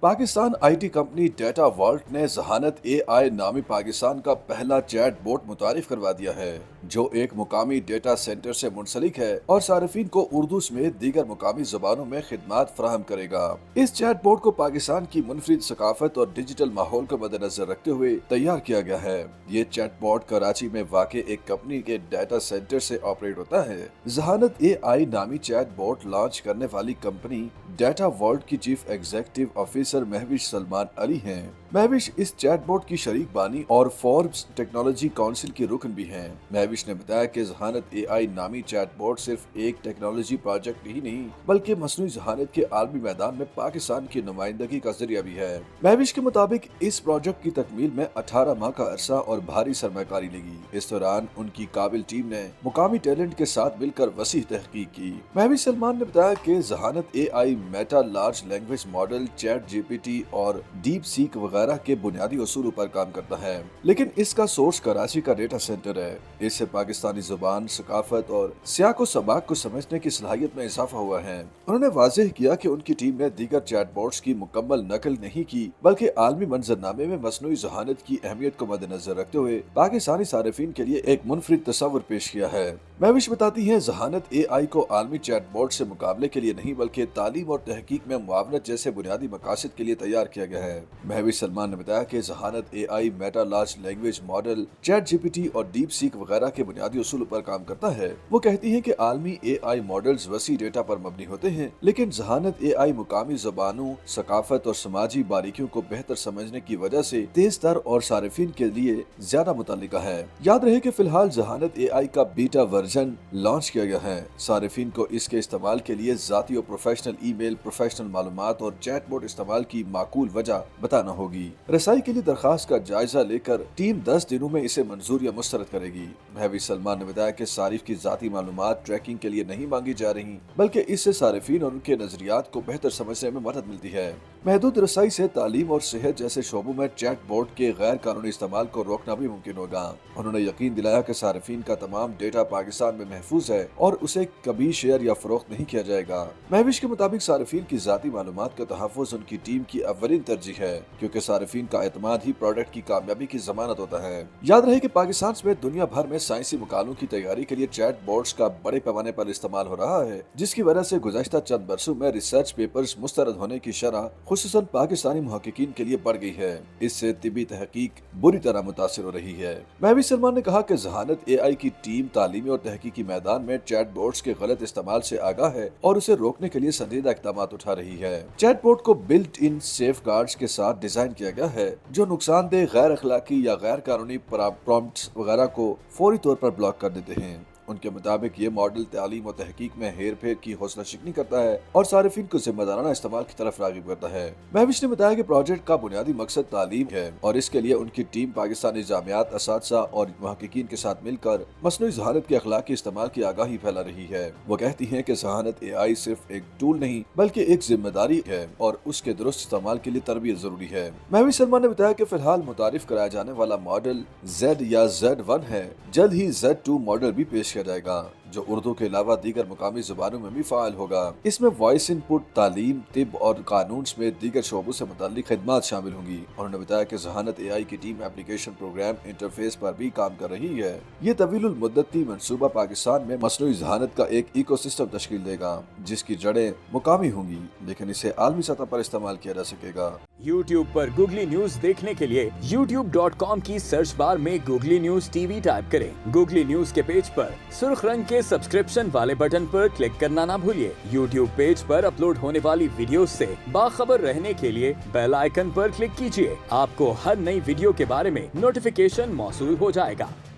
Pakistan IT company data vault ने Zahanat AI नामी पाकिस्तान का पहला चैट बोट मुतारिफ करवा दिया है, जो एक मुकामी डेटा सेंटर से मुंसलिक है और सार्फिन को उर्दू समेत दीगर मुकामी जबानों में खिदमात फराहम करेगा। इस चैट बोट को पाकिस्तान की मुनफरिद सकाफत और डिजिटल माहौल को मद्देनजर रखते हुए तैयार किया गया है। ये चैट बोट कराची में वाक़ एक कंपनी के डेटा सेंटर से ऑपरेट होता है। जहानत एआई नामी चैट बोट लॉन्च करने वाली कंपनी डेटा वॉल्ट की chief executive officer Mahvish Salman Ali हैं। महविश इस चैट बोट की शरीक बानी और फोर्ब्स टेक्नोलॉजी काउंसिल की रुकन भी हैं। महविश ने बताया कि जहानत एआई नामी चैट बोट सिर्फ एक टेक्नोलॉजी प्रोजेक्ट ही नहीं बल्कि मसनूई जहानत के आलमी मैदान में पाकिस्तान की नुमाइंदगी का जरिया भी है। महविश के मुताबिक इस प्रोजेक्ट की तकमील में 18 माह का अरसा और भारी सरमाकारी लगी। इस दौरान उनकी काबिल टीम ने मुकामी टैलेंट के साथ मिलकर वसी तहकीक की। महविश सलमान ने बताया कि जहानत AI Meta large language model, ChatGPT और डीप सीक वगैरह के बुनियादी उसूलों पर काम करता है, लेकिन इसका सोर्स कराची का डेटा सेंटर है। इससे पाकिस्तानी जुबान, सकाफत और सियाको सबाक को समझने की सलाहियत में इजाफा हुआ है। उन्होंने वाज़ेह किया कि उनकी टीम ने दीगर चैट बोट्स की मुकम्मल नकल नहीं की बल्कि आलमी मंजरनामे में मसनूई जहानत की अहमियत को मद्देनजर रखते हुए पाकिस्तानी सारिफिन के लिए एक मुनफरिद तस्वुर पेश किया है। महविश बताती है, जहानत एआई को आलमी चैट बोट से मुकाबले के लिए नहीं बल्कि तालीम और तहकीक में मुआवनत जैसे बुनियादी मकासद के लिए तैयार किया गया है। महविश सलमान ने बताया कि जहानत AI Meta large language model, ChatGPT और डीप सीक वगैरह के बुनियादी उसूलों पर काम करता है। वो कहती है कि आलमी एआई मॉडल्स वसी डेटा पर मबनी होते हैं, लेकिन जहानत एआई मुकामी ज़बानों, सकाफत और समाजी बारीकियों को बेहतर समझने की वजह से तेज तर और सारिफिन के लिए ज्यादा मुतल्लिका है। याद रहे कि फिलहाल जहानत एआई का बीटा वर्जन लॉन्च किया गया है। सारिफिन को इसके इस्तेमाल के लिए जाती और प्रोफेशनल ईमेल, प्रोफेशनल मालूमात और चैट बोट इस्तेमाल की माकूल वजह बताना होगी। रसाई के लिए दरखास्त का जायजा लेकर टीम 10 दिनों में इसे मंजूर या मुस्तरद करेगी। महविश सलमान ने बताया कि सारिफ की जाती मालूमात ट्रैकिंग के लिए नहीं मांगी जा रही बल्कि इससे सारिफिन और उनके नजरियात को बेहतर समझने में मदद मिलती है। महदूद रसाई से तालीम और सेहत जैसे शोबों में चैट बोट के गैर कानूनी इस्तेमाल को रोकना भी मुमकिन होगा। उन्होंने यकीन दिलाया कि सारिफिन का तमाम डेटा पाकिस्तान में महफूज है और उसे कभी शेयर या फरोख्त नहीं किया जाएगा। महविश के मुताबिक सारिफिन की जाती मालूमात का तहफ़्फ़ुज़ उनकी टीम की अव्वलीन तरजीह है, क्योंकि सारिफिन का एतमाद ही प्रोडक्ट की कामयाबी की जमानत होता है। याद रहे कि पाकिस्तान समेत दुनिया भर में साइंसी मुकालों की तैयारी के लिए चैट बोट्स का बड़े पैमाने पर इस्तेमाल हो रहा है, जिसकी वजह से गुज़श्ता चंद बरसों में रिसर्च पेपर्स मुस्तरद होने की शरह खुसूसन पाकिस्तानी मुहक्किकीन के लिए बढ़ गई है। इससे तिबी तहकीक बुरी तरह मुतासिर हो रही है। महविश सलमान ने कहा कि जहानत एआई की टीम तालीमी और तहकीकी मैदान में चैट बोट्स के गलत इस्तेमाल से आगाह है और उसे रोकने के लिए संजीदा इक़दाम उठा रही है। चैट बोट को बिल्ट इन सेफ गार्ड्स के साथ डिजाइन किया गया है, जो नुकसानदेह, गैर अखलाकी या गैर कानूनी प्रॉम्प्ट्स वगैरह को फौरी तौर पर ब्लॉक कर देते हैं। उनके मुताबिक ये मॉडल तालीम और तहकीक में हेर फेर की हौसला शिकनी करता है और सारिफिन को जिम्मेदाराना इस्तेमाल की तरफ राग़िब करता है। महविश ने बताया कि प्रोजेक्ट का बुनियादी मकसद तालीम है और इसके लिए उनकी टीम पाकिस्तानी जामियात, असातिज़ा और मुहक्किकीन के साथ मिलकर मसनूई जहानत के अखलाकी इस्तेमाल की आगाही फैला रही है। वो कहती है कि जहानत एआई सिर्फ एक टूल नहीं बल्कि एक जिम्मेदारी है और उसके दुरुस्त इस्तेमाल के लिए तरबियत जरूरी है। महविश सलमान ने बताया कि फिलहाल मुतारिफ कराया जाने वाला मॉडल Z या Z1 है। जल्द ही Z2 मॉडल भी पेश किया जाएगा, जो उर्दू के अलावा दीगर मुकामी जुबानों में भी फाइल होगा। इसमें वॉइस इनपुट, तालीम, तिब और कानून समेत दीगर शोबों से मुताल्लिक खिदमात शामिल होंगी। उन्होंने बताया कि जहानत एआई की टीम एप्लीकेशन प्रोग्राम इंटरफेस पर भी काम कर रही है। ये तवीलुल मुद्दती मंसूबा पाकिस्तान में मसनूई जहानत का एक इकोसिस्टम तश्कील देगा, जिसकी जड़ें मुकामी होंगी लेकिन इसे आलमी सतह पर इस्तेमाल किया जा सकेगा। YouTube पर गूगली न्यूज देखने के लिए youtube.com की सर्च बार में गूगली न्यूज टीवी टाइप करें। गूगली न्यूज के पेज पर सुर्ख रंग के सब्सक्रिप्शन वाले बटन पर क्लिक करना ना भूलिए। YouTube पेज पर अपलोड होने वाली वीडियोस से बाखबर रहने के लिए बेल आइकन पर क्लिक कीजिए। आपको हर नई वीडियो के बारे में नोटिफिकेशन मौसूल हो जाएगा।